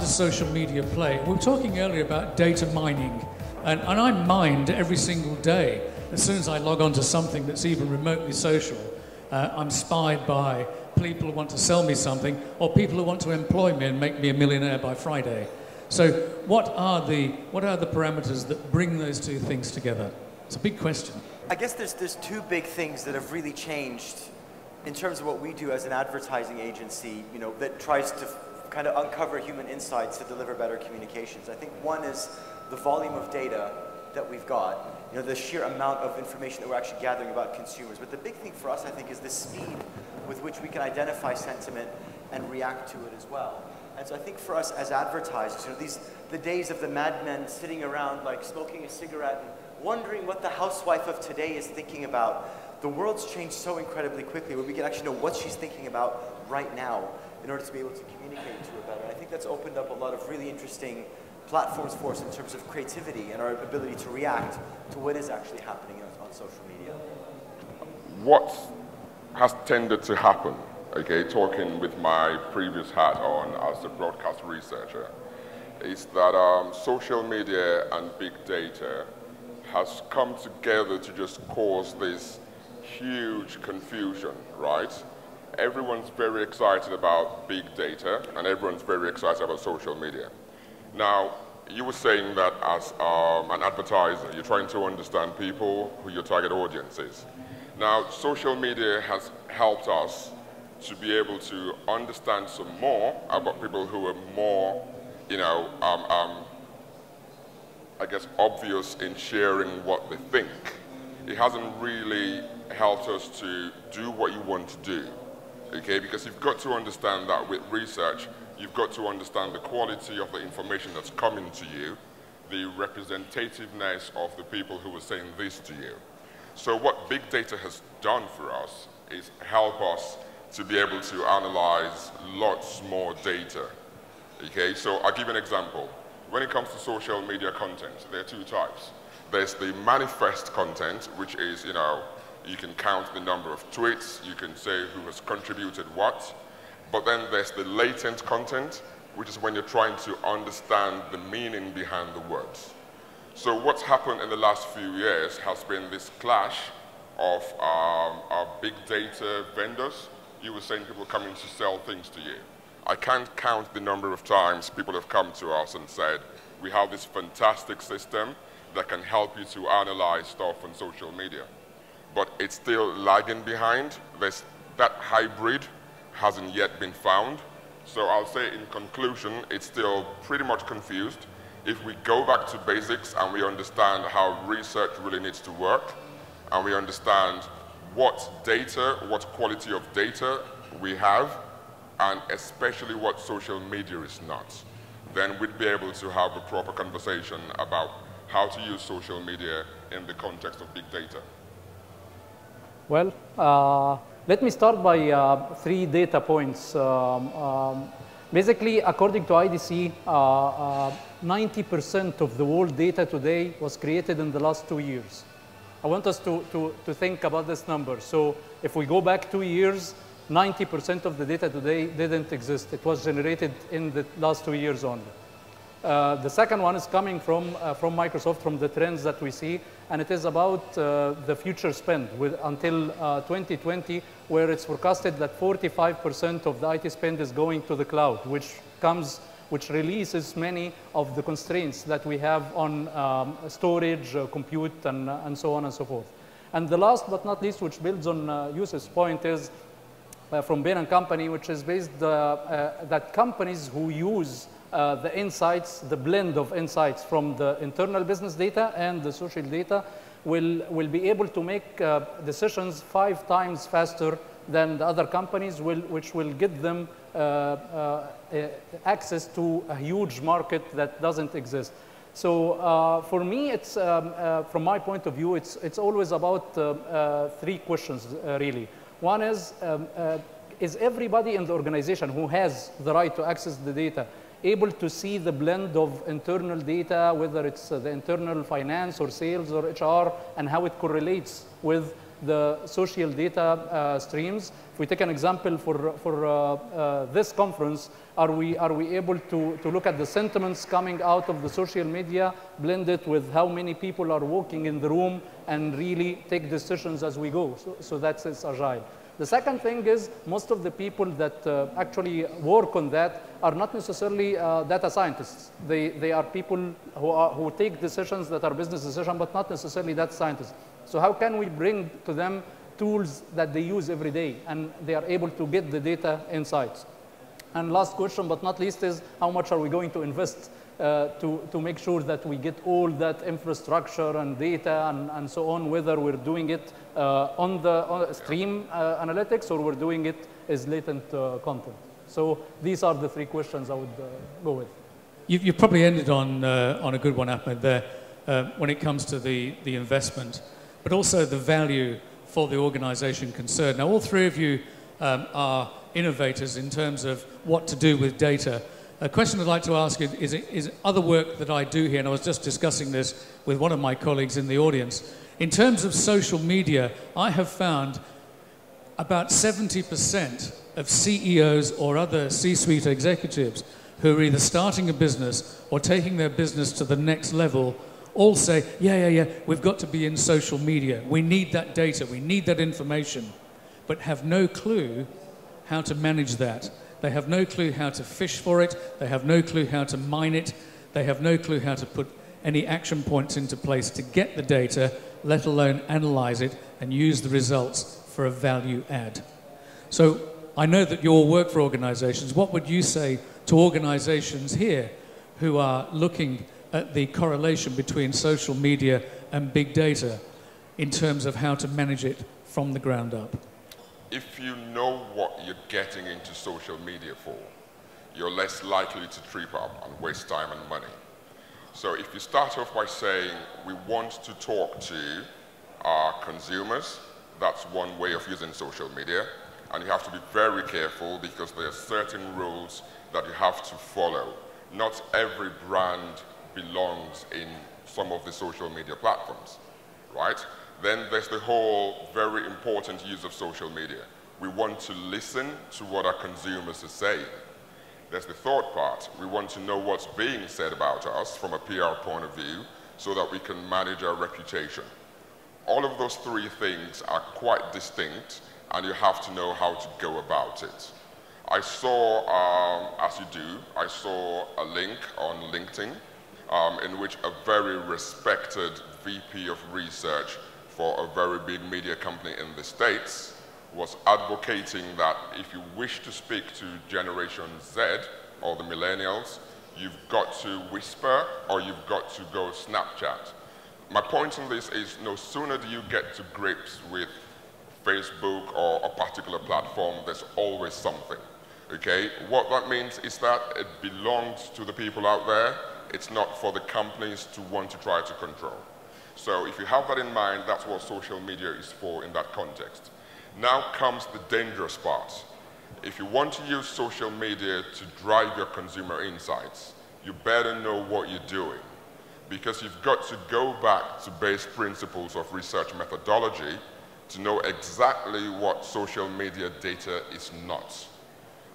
does social media play? We were talking earlier about data mining, and I mined every single day. As soon as I log on to something that's even remotely social, I'm spied by people who want to sell me something, or people who want to employ me and make me a millionaire by Friday. So what are the parameters that bring those two things together? It's a big question. I guess there's two big things that have really changed in terms of what we do as an advertising agency, you know, that tries to kind of uncover human insights to deliver better communications. I think one is the volume of data that we've got, you know, the sheer amount of information that we're actually gathering about consumers. But the big thing for us, I think, is the speed with which we can identify sentiment and react to it as well. And so I think for us as advertisers, you know, the days of the madmen sitting around like smoking a cigarette and wondering what the housewife of today is thinking about, the world's changed so incredibly quickly where we can actually know what she's thinking about right now in order to be able to communicate to her better. And I think that's opened up a lot of really interesting platforms for us in terms of creativity and our ability to react to what is actually happening on social media. What has tended to happen, okay, talking with my previous hat on as a broadcast researcher, is that social media and big data has come together to just cause this huge confusion, right? Everyone's very excited about big data and everyone's very excited about social media. Now, you were saying that as an advertiser, you're trying to understand people, who your target audience is. Now, social media has helped us to be able to understand some more about people who are more, you know, I guess, obvious in sharing what they think. It hasn't really helped us to do what you want to do, okay? Because you've got to understand that with research, you've got to understand the quality of the information that's coming to you, the representativeness of the people who are saying this to you. So what big data has done for us is help us to be able to analyze lots more data, okay? So I'll give you an example. When it comes to social media content, there are two types. There's the manifest content, which is, you know, you can count the number of tweets, you can say who has contributed what, but then there's the latent content, which is when you're trying to understand the meaning behind the words. So what's happened in the last few years has been this clash of our big data vendors. You were saying people coming to sell things to you. I can't count the number of times people have come to us and said, we have this fantastic system that can help you to analyze stuff on social media. But it's still lagging behind. That hybrid hasn't yet been found. So I'll say in conclusion, it's still pretty much confused. If we go back to basics and we understand how research really needs to work, and we understand what data, what quality of data we have, and especially what social media is not, then we'd be able to have a proper conversation about how to use social media in the context of big data. Well, let me start by 3 data points. Basically, according to IDC, 90% of the world data today was created in the last 2 years. I want us to think about this number. So if we go back 2 years, 90% of the data today didn't exist. It was generated in the last 2 years only. The second one is coming from Microsoft, from the trends that we see, and it is about the future spend until 2020, where it's forecasted that 45% of the IT spend is going to the cloud, which releases many of the constraints that we have on storage, compute, and so on and so forth. And the last but not least, which builds on Yousef's point, is from Bain & Company, which is based that companies who use the insights, the blend of insights from the internal business data and the social data will be able to make decisions 5 times faster than the other companies, which will give them access to a huge market that doesn't exist. So for me, it's from my point of view, it's always about 3 questions really. One is everybody in the organization who has the right to access the data able to see the blend of internal data, whether it's the internal finance or sales or HR, and how it correlates with the social data streams. If we take an example for this conference, are we able to look at the sentiments coming out of the social media, blend it with how many people are walking in the room, and really take decisions as we go? So that's it's agile. The second thing is most of the people that actually work on that are not necessarily data scientists. They are people who take decisions that are business decisions, but not necessarily data scientists. So how can we bring to them tools that they use every day and they are able to get the data insights? And last question, but not least, is how much are we going to invest to make sure that we get all that infrastructure and data and so on, whether we're doing it on the stream analytics or we're doing it as latent content. So these are the three questions I would go with. You've probably ended on a good one, Ahmed, there, when it comes to the investment, but also the value for the organization concerned. Now, all three of you are innovators in terms of what to do with data. A question I'd like to ask is other work that I do here, and I was just discussing this with one of my colleagues in the audience. In terms of social media, I have found about 70% of CEOs or other C-suite executives who are either starting a business or taking their business to the next level all say, yeah, we've got to be in social media. We need that data, we need that information, but have no clue how to manage that. They have no clue how to fish for it. They have no clue how to mine it. They have no clue how to put any action points into place to get the data, let alone analyze it and use the results for a value add. So I know that you all work for organizations. What would you say to organizations here who are looking at the correlation between social media and big data in terms of how to manage it from the ground up? If you know what you're getting into social media for, you're less likely to trip up and waste time and money. So if you start off by saying, we want to talk to our consumers, that's one way of using social media. And you have to be very careful because there are certain rules that you have to follow. Not every brand belongs in some of the social media platforms, right? Then there's the whole very important use of social media. We want to listen to what our consumers are saying. There's the third part. We want to know what's being said about us from a PR point of view so that we can manage our reputation. All of those three things are quite distinct, and you have to know how to go about it. I saw, as you do, I saw a link on LinkedIn in which a very respected VP of research for a very big media company in the States was advocating that if you wish to speak to Generation Z or the millennials, you've got to whisper or you've got to go Snapchat. My point on this is no sooner do you get to grips with Facebook or a particular platform, there's always something, okay? What that means is that it belongs to the people out there. It's not for the companies to want to try to control. So if you have that in mind, that's what social media is for in that context. Now comes the dangerous part. If you want to use social media to drive your consumer insights, you better know what you're doing, because you've got to go back to base principles of research methodology to know exactly what social media data is not.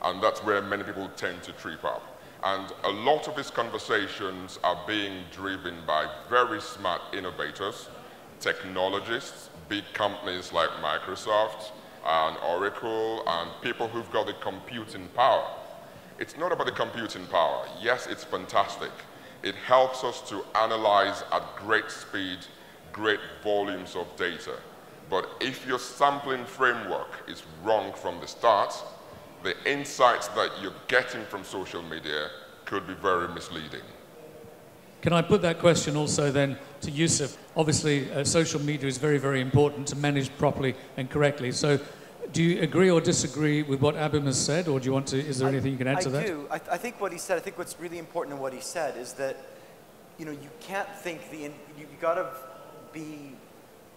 And that's where many people tend to trip up. And a lot of these conversations are being driven by very smart innovators, technologists, big companies like Microsoft and Oracle, and people who've got the computing power. It's not about the computing power. Yes, it's fantastic. It helps us to analyze at great speed, great volumes of data. But if your sampling framework is wrong from the start, the insights that you're getting from social media could be very misleading. Can I put that question also then to Yousef? Obviously, social media is very, very important to manage properly and correctly. So do you agree or disagree with what Abim has said, or do you want to, is there anything you can add to that? I do. I think what he said, I think what's really important in what he said is that, you know, you can't think, you got to be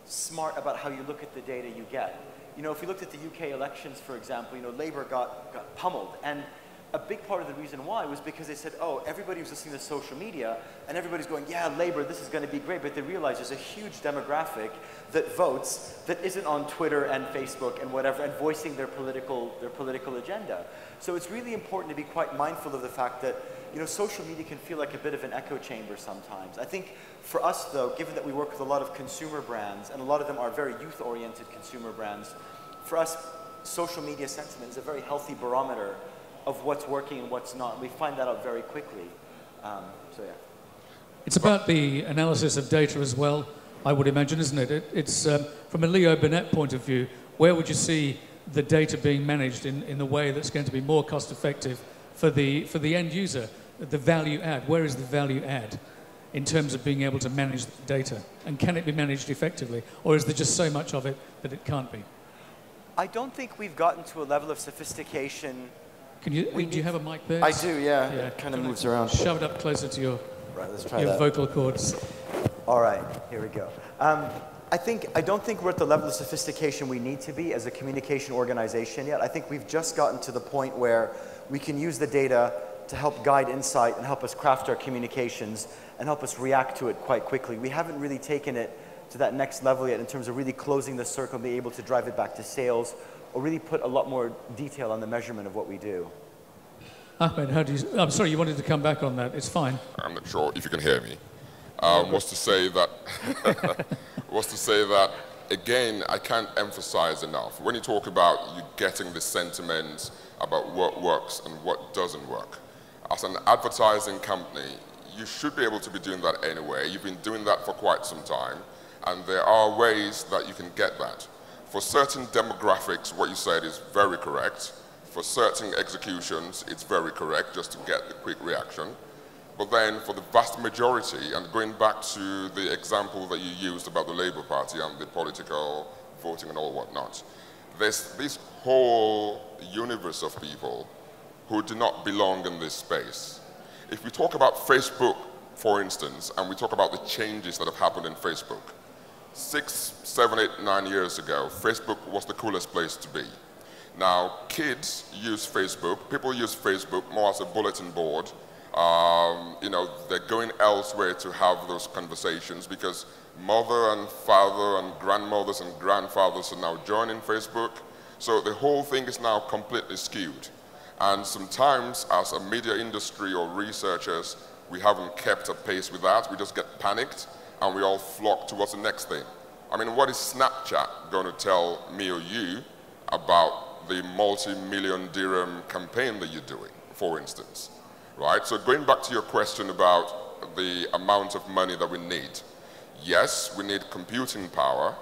smart about how you look at the data you get. You know, if we looked at the UK elections, for example, you know, Labour got pummeled. And a big part of the reason why was because they said, oh, everybody was listening to social media, and everybody's going, yeah, labor, this is going to be great. But they realize there's a huge demographic that votes that isn't on Twitter and Facebook and whatever, and voicing their political agenda. So it's really important to be quite mindful of the fact that, you know, social media can feel like a bit of an echo chamber sometimes. I think for us, though, given that we work with a lot of consumer brands, and a lot of them are very youth-oriented consumer brands, for us, social media sentiment is a very healthy barometer of what's working and what's not. We find that out very quickly. So yeah. It's about the analysis of data as well, I would imagine, isn't it? It's from a Leo Burnett point of view, where would you see the data being managed in the way that's going to be more cost effective for the end user? The value add, where is the value add in terms of being able to manage the data? And can it be managed effectively? Or is there just so much of it that it can't be? I don't think we've gotten to a level of sophistication. Do you have a mic there? I do, yeah. It kind of moves around. Shove it up closer to your, right, let's try your that. vocal cords. All right, here we go. I don't think we're at the level of sophistication we need to be as a communication organization yet. I think we've just gotten to the point where we can use the data to help guide insight and help us craft our communications and help us react to it quite quickly. We haven't really taken it to that next level yet in terms of really closing the circle and being able to drive it back to sales or really put a lot more detail on the measurement of what we do. Ahmed, how do you... I'm sorry, you wanted to come back on that. It's fine. I'm not sure if you can hear me. Was to say that, again, I can't emphasize enough. When you talk about you getting the sentiment about what works and what doesn't work, as an advertising company, you should be able to be doing that anyway. You've been doing that for quite some time, and there are ways that you can get that. For certain demographics, what you said is very correct. For certain executions, it's very correct, just to get the quick reaction. But then for the vast majority, and going back to the example that you used about the Labour Party and the political voting and all whatnot, there's this whole universe of people who do not belong in this space. If we talk about Facebook, for instance, and we talk about the changes that have happened in Facebook, 6, 7, 8, 9 years ago, Facebook was the coolest place to be. Now, kids use Facebook. People use Facebook more as a bulletin board. You know, they're going elsewhere to have those conversations because mother and father and grandmothers and grandfathers are now joining Facebook. So the whole thing is now completely skewed. And sometimes, as a media industry or researchers, we haven't kept a pace with that. We just get panicked and we all flock towards the next thing. I mean, what is Snapchat going to tell me or you about the multi-million dirham campaign that you're doing, for instance, right? So going back to your question about the amount of money that we need, yes, we need computing power,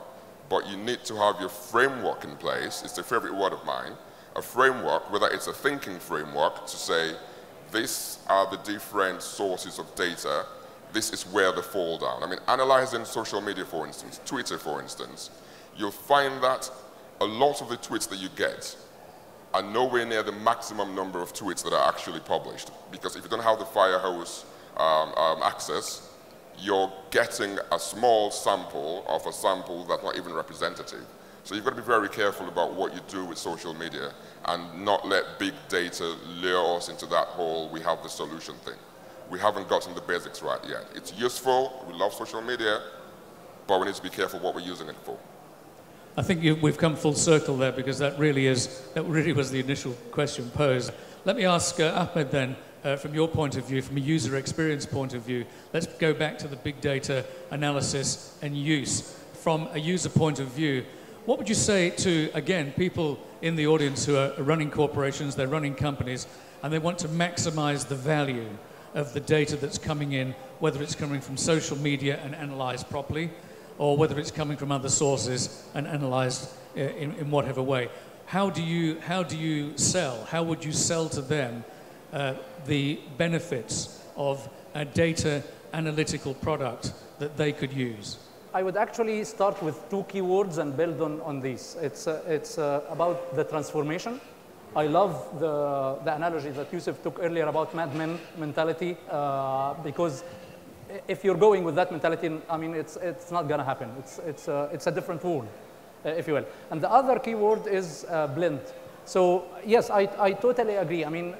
but you need to have your framework in place. It's a favorite word of mine, a framework, whether it's a thinking framework to say, these are the different sources of data, this is where they fall down. I mean, analyzing social media, for instance, Twitter, for instance, you'll find that a lot of the tweets that you get are nowhere near the maximum number of tweets that are actually published. Because if you don't have the fire hose access, you're getting a small sample of a sample that's not even representative. So you've got to be very careful about what you do with social media and not let big data lure us into that whole we have the solution thing. We haven't gotten the basics right yet. It's useful, we love social media, but we need to be careful what we're using it for. I think we've come full circle there because that really was the initial question posed. Let me ask Ahmed then, from your point of view, from a user experience point of view, let's go back to the big data analysis and use. From a user point of view, what would you say to, again, people in the audience who are running corporations, they're running companies, and they want to maximize the value of the data that's coming in, whether it's coming from social media and analyzed properly, or whether it's coming from other sources and analyzed in whatever way. How do you sell? How would you sell to them the benefits of a data analytical product that they could use? I would actually start with 2 keywords and build on these. It's about the transformation. I love the analogy that Yousef took earlier about Mad Men mentality because if you're going with that mentality, I mean, it's not going to happen. It's a different world, if you will. And the other keyword is blend. So yes, I totally agree. I mean,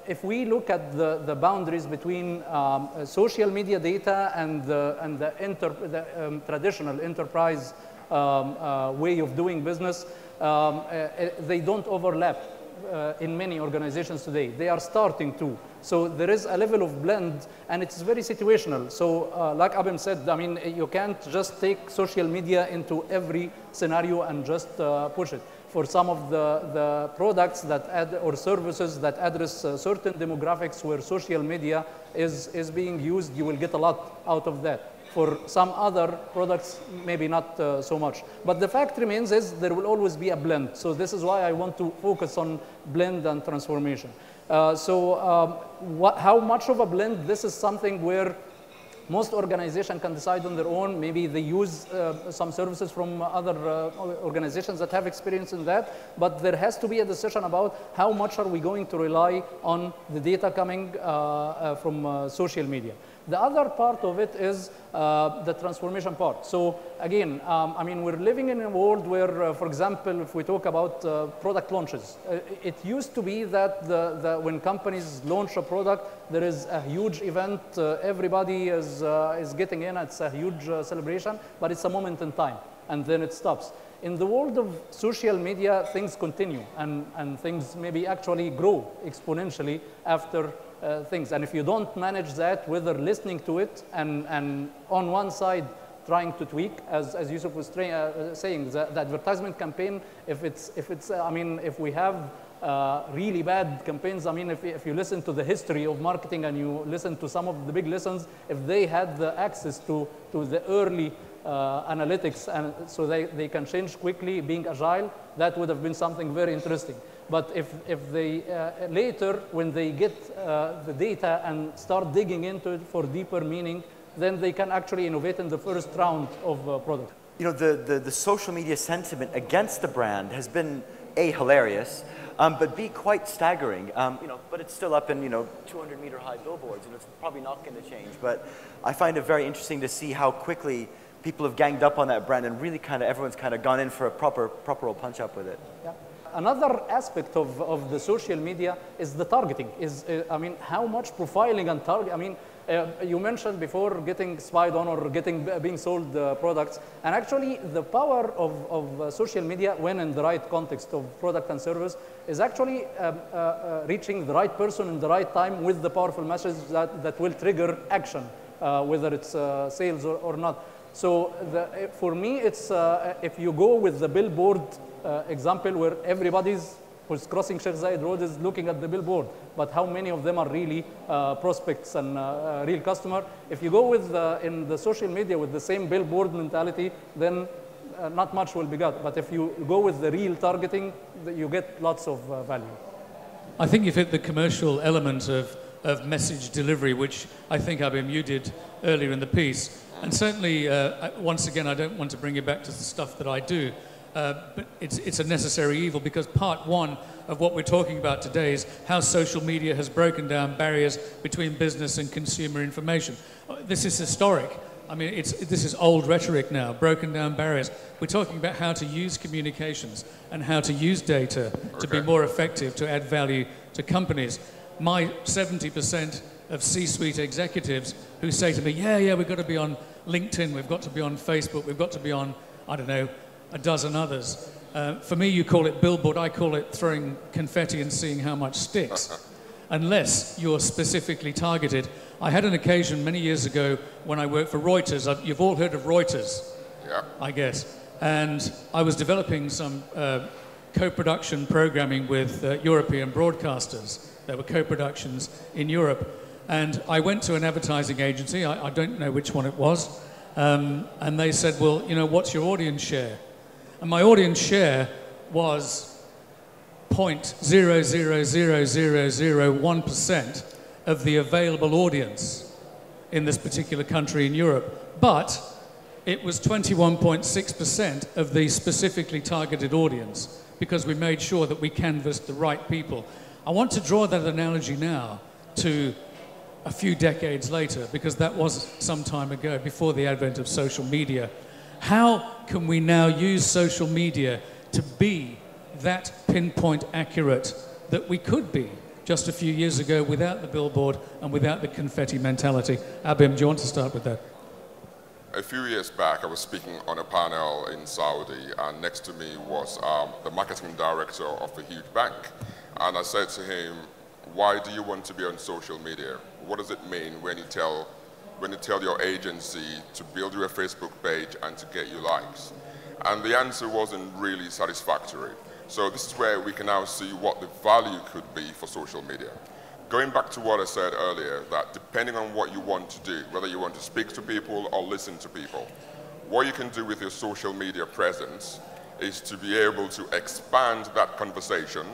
if we look at the boundaries between social media data and the traditional enterprise way of doing business, they don't overlap in many organizations today. They are starting to. So there is a level of blend, and it's very situational. So like Abim said, I mean, you can't just take social media into every scenario and just push it. For some of the products that or services that address certain demographics where social media is being used, you will get a lot out of that. For some other products, maybe not so much. But the fact remains is there will always be a blend. So this is why I want to focus on blend and transformation. How much of a blend? This is something where most organizations can decide on their own. Maybe they use some services from other organizations that have experience in that. But there has to be a decision about how much are we going to rely on the data coming from social media. The other part of it is the transformation part. So again, I mean, we're living in a world where, for example, if we talk about product launches, it used to be that when companies launch a product, there is a huge event, everybody is getting in, it's a huge celebration, but it's a moment in time, and then it stops. In the world of social media, things continue, and things maybe actually grow exponentially after things. And if you don't manage that, whether listening to it and on one side trying to tweak, as Yousef was saying, the advertisement campaign, I mean, if we have really bad campaigns, I mean, if you listen to the history of marketing and you listen to some of the big lessons, if they had the access to the early analytics, and so they can change quickly, being agile, that would have been something very interesting. But if they later, when they get the data and start digging into it for deeper meaning, then they can actually innovate in the first round of product. You know, the social media sentiment against the brand has been A, hilarious, but B, quite staggering. You know, but it's still up in 200-meter high billboards, and it's probably not going to change. But I find it very interesting to see how quickly people have ganged up on that brand, and really everyone's kind of gone in for a proper old punch up with it. Yeah. Another aspect of the social media is the targeting. I mean, how much profiling and target. I mean, you mentioned before getting spied on or being sold products, and actually the power of social media, when in the right context of product and service, is actually reaching the right person in the right time with the powerful message that will trigger action, whether it's sales or not. So for me, it's if you go with the billboard example where everybody's who's crossing Sheikh Zayed Road is looking at the billboard, but how many of them are really prospects and real customer? If you go with in the social media with the same billboard mentality, then not much will be got. But if you go with the real targeting, you get lots of value. I think you've hit the commercial element of message delivery, which I think, Abim, you did earlier in the piece. And certainly, once again, I don't want to bring you back to the stuff that I do, but it's a necessary evil, because part one of what we're talking about today is how social media has broken down barriers between business and consumer information. This is historic. I mean, this is old rhetoric now, broken down barriers. We're talking about how to use communications and how to use data to be more effective, to add value to companies. My 70% of C-suite executives who say to me, yeah, we've got to be on LinkedIn, we've got to be on Facebook, we've got to be on, I don't know, a dozen others. For me, you call it billboard, I call it throwing confetti and seeing how much sticks, unless you're specifically targeted. I had an occasion many years ago when I worked for Reuters. You've all heard of Reuters, yeah, I guess. And I was developing some co-production programming with European broadcasters. There were co-productions in Europe. And I went to an advertising agency, I don't know which one it was, and they said, well, you know, what's your audience share? And my audience share was 0.00001% of the available audience in this particular country in Europe. But it was 21.6% of the specifically targeted audience, because we made sure that we canvassed the right people. I want to draw that analogy now to a few decades later, because that was some time ago, before the advent of social media. How can we now use social media to be that pinpoint accurate that we could be just a few years ago without the billboard and without the confetti mentality? Abim, do you want to start with that? A few years back, I was speaking on a panel in Saudi, and next to me was the marketing director of a huge bank. And I said to him, why do you want to be on social media? What does it mean when you tell your agency to build you a Facebook page and to get you likes? And the answer wasn't really satisfactory. So this is where we can now see what the value could be for social media. Going back to what I said earlier, that depending on what you want to do, whether you want to speak to people or listen to people, what you can do with your social media presence is to be able to expand that conversation,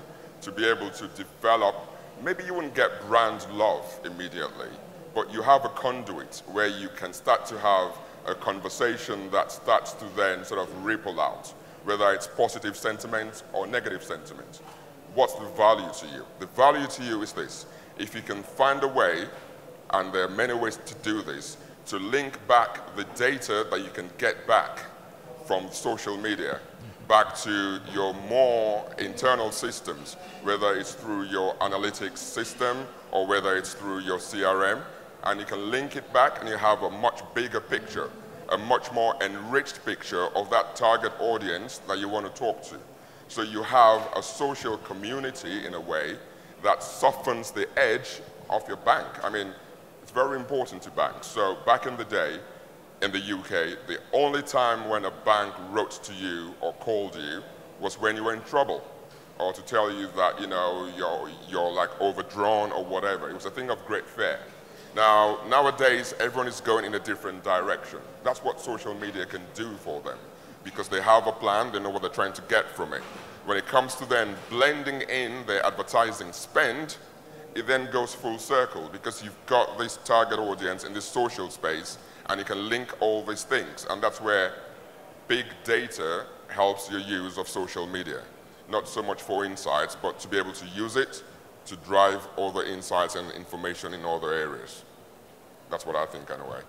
to be able to develop. Maybe you wouldn't get brand love immediately, but you have a conduit where you can start to have a conversation that starts to then sort of ripple out, whether it's positive sentiment or negative sentiment. What's the value to you? The value to you is this. If you can find a way, and there are many ways to do this, to link back the data that you can get back from social media back to your more internal systems, whether it's through your analytics system or whether it's through your CRM, and you can link it back and you have a much bigger picture, a much more enriched picture of that target audience that you want to talk to. So you have a social community in a way that softens the edge of your bank. I mean, it's very important to banks. So back in the day, in the UK, the only time when a bank wrote to you or called you was when you were in trouble, or to tell you that, you know, you're like overdrawn or whatever. It was a thing of great fear. Now, nowadays, everyone is going in a different direction. That's what social media can do for them, because they have a plan, they know what they're trying to get from it. When it comes to then blending in their advertising spend, it then goes full circle, because you've got this target audience in this social space, and you can link all these things. And that's where big data helps your use of social media. Not so much for insights, but to be able to use it to drive all the insights and information in other areas. That's what I think, anyway.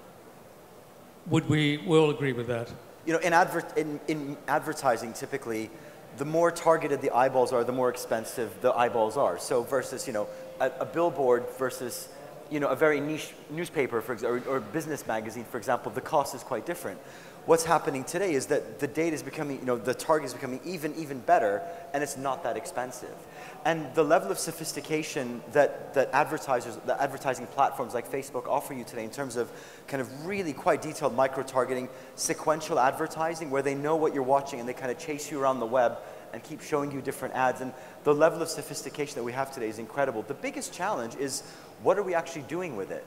Would we all agree with that? You know, in advertising, typically, the more targeted the eyeballs are, the more expensive the eyeballs are. So versus, you know, a billboard versus, you know, a very niche newspaper, for example, or business magazine, for example, the cost is quite different. What's happening today is that the data is becoming, you know, the target is becoming even better, and it's not that expensive. And the level of sophistication that advertisers, the advertising platforms like Facebook offer you today in terms of kind of really quite detailed micro-targeting, sequential advertising, where they know what you're watching and they kind of chase you around the web and keep showing you different ads. And the level of sophistication that we have today is incredible. The biggest challenge is, what are we actually doing with it?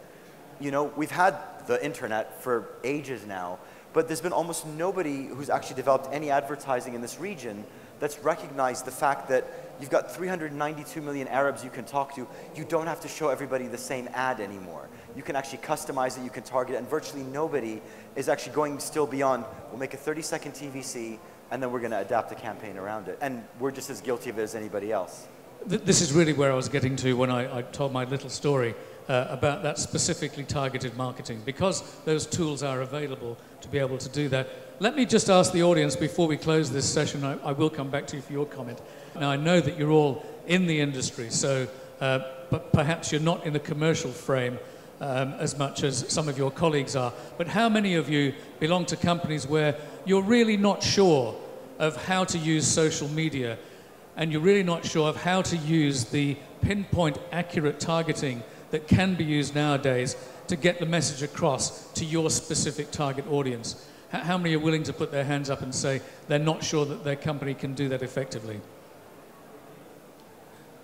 You know, we've had the internet for ages now, but there's been almost nobody who's actually developed any advertising in this region that's recognized the fact that you've got 392 million Arabs you can talk to. You don't have to show everybody the same ad anymore. You can actually customize it, you can target it, and virtually nobody is actually going still beyond, we'll make a 30-second TVC, and then we're going to adapt a campaign around it. And we're just as guilty of it as anybody else. This is really where I was getting to when I told my little story about that specifically targeted marketing, because those tools are available to be able to do that. Let me just ask the audience before we close this session. I will come back to you for your comment. Now, I know that you're all in the industry, so but perhaps you're not in the commercial frame as much as some of your colleagues are. But how many of you belong to companies where you're really not sure of how to use social media, and you're really not sure of how to use the pinpoint accurate targeting that can be used nowadays to get the message across to your specific target audience? How many are willing to put their hands up and say they're not sure that their company can do that effectively?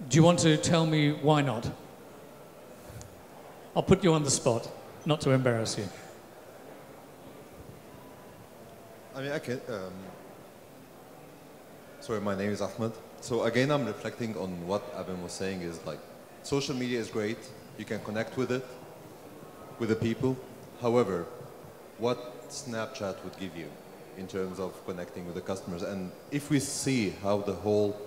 Do you want to tell me why not? I'll put you on the spot, not to embarrass you. I mean, I can. Sorry, my name is Ahmed. So again, I'm reflecting on what Abim was saying. Is like, social media is great. You can connect with it, with the people. However, what Snapchat would give you in terms of connecting with the customers, and if we see how the whole,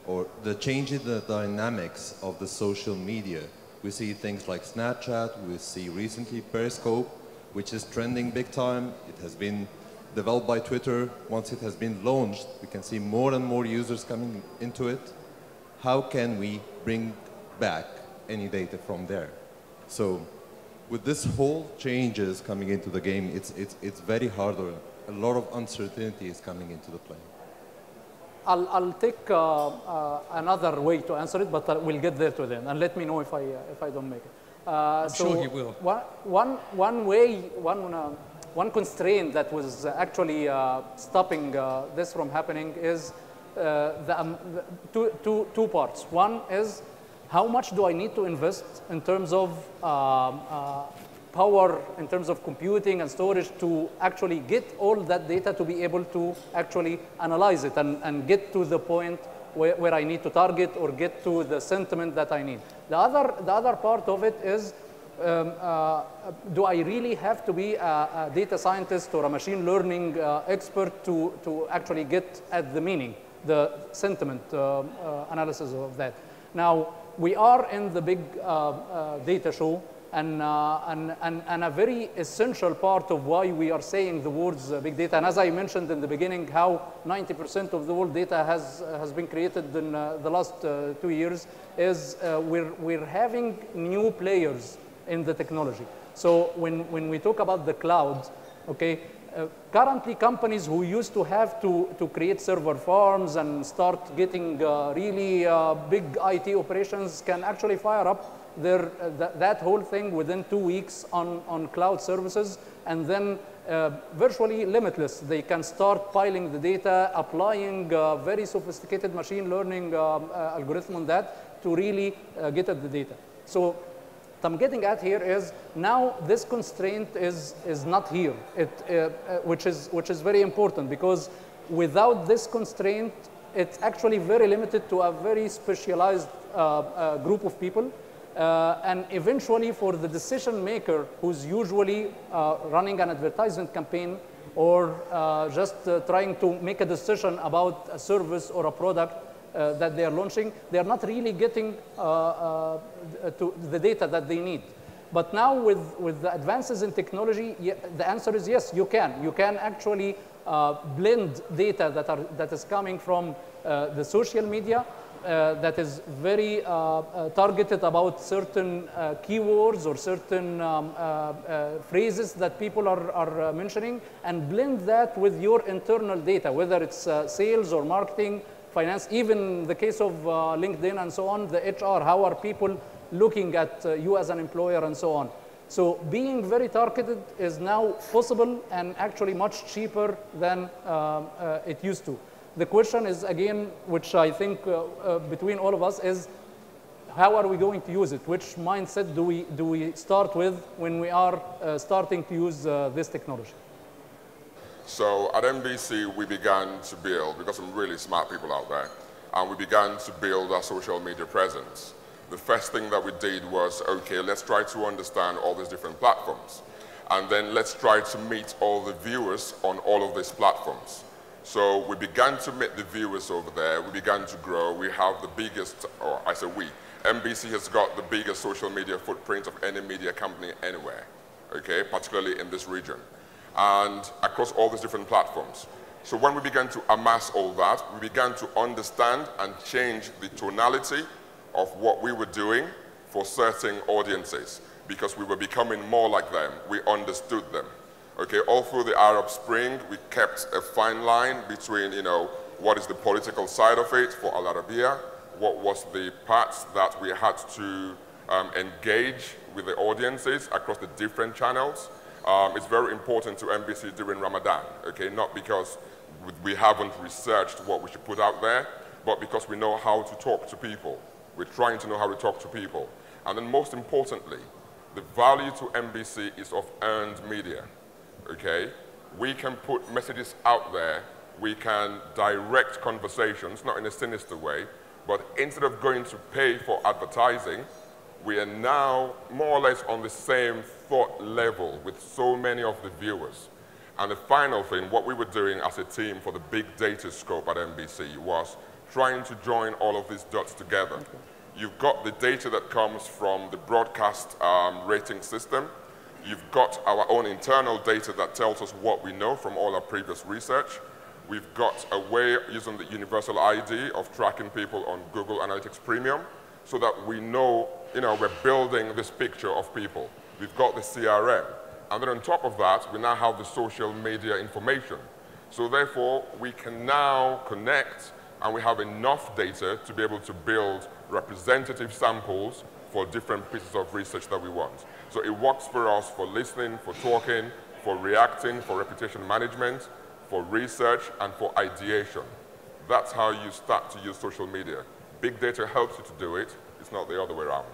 or the change in the dynamics of the social media, we see things like Snapchat, we see recently Periscope, which is trending big time. It has been developed by Twitter. Once it has been launched, we can see more and more users coming into it. How can we bring back any data from there? So with this whole changes coming into the game, it's very hard, or a lot of uncertainty is coming into the play. I'll take another way to answer it, but we'll get there to then, and let me know if I don't make it. I'm sure you will. One constraint that was actually stopping this from happening is two parts. One is how much do I need to invest in terms of power, in terms of computing and storage to actually get all that data to be able to actually analyze it and get to the point where I need to target or get to the sentiment that I need. The other part of it is, do I really have to be a data scientist or a machine learning expert to actually get at the meaning, the sentiment analysis of that? Now, we are in the big data show, and a very essential part of why we are saying the words big data, and as I mentioned in the beginning, how 90% of the world data has been created in the last 2 years, is we're having new players in the technology. So when we talk about the cloud, okay, currently companies who used to have to create server farms and start getting really big IT operations can actually fire up that whole thing within 2 weeks on cloud services, and then virtually limitless. They can start piling the data, applying very sophisticated machine learning algorithm on that to really get at the data. So what I'm getting at here is now this constraint is not here, which is very important, because without this constraint, it's actually very limited to a very specialized group of people. And eventually for the decision maker who's usually running an advertisement campaign or just trying to make a decision about a service or a product that they are launching, they are not really getting to the data that they need. But now with the advances in technology, the answer is yes, you can. You can actually blend data that is coming from the social media that is very targeted about certain keywords or certain phrases that people are mentioning, and blend that with your internal data, whether it's sales or marketing, finance, even the case of LinkedIn and so on, the HR, how are people looking at you as an employer and so on. So being very targeted is now possible and actually much cheaper than it used to. The question is, again, which I think between all of us is, how are we going to use it? Which mindset do we start with when we are starting to use this technology? So at MBC, we began to build, because some really smart people out there, and we began to build our social media presence. The first thing that we did was, okay, let's try to understand all these different platforms. And then let's try to meet all the viewers on all of these platforms. So we began to meet the viewers over there. We began to grow. We have the biggest, or I say we, MBC has got the biggest social media footprint of any media company anywhere, okay, particularly in this region, and across all these different platforms. So when we began to amass all that, we began to understand and change the tonality of what we were doing for certain audiences, because we were becoming more like them. We understood them. Okay, all through the Arab Spring, we kept a fine line between, you know, what is the political side of it for Al Arabiya, what was the parts that we had to engage with the audiences across the different channels. It's very important to MBC during Ramadan, okay, not because we haven't researched what we should put out there, but because we know how to talk to people. We're trying to know how to talk to people. And then most importantly, the value to MBC is of earned media. Okay, we can put messages out there, we can direct conversations, not in a sinister way, but instead of going to pay for advertising, we are now more or less on the same thought level with so many of the viewers. And the final thing, what we were doing as a team for the big data scope at MBC was trying to join all of these dots together. Okay. You've got the data that comes from the broadcast rating system. You've got our own internal data that tells us what we know from all our previous research. We've got a way using the universal ID of tracking people on Google Analytics Premium so that we know, we're building this picture of people. We've got the CRM. And then on top of that, we now have the social media information. So therefore, we can now connect and we have enough data to be able to build representative samples for different pieces of research that we want. So it works for us for listening, for talking, for reacting, for reputation management, for research, and for ideation. That's how you start to use social media. Big data helps you to do it. It's not the other way around.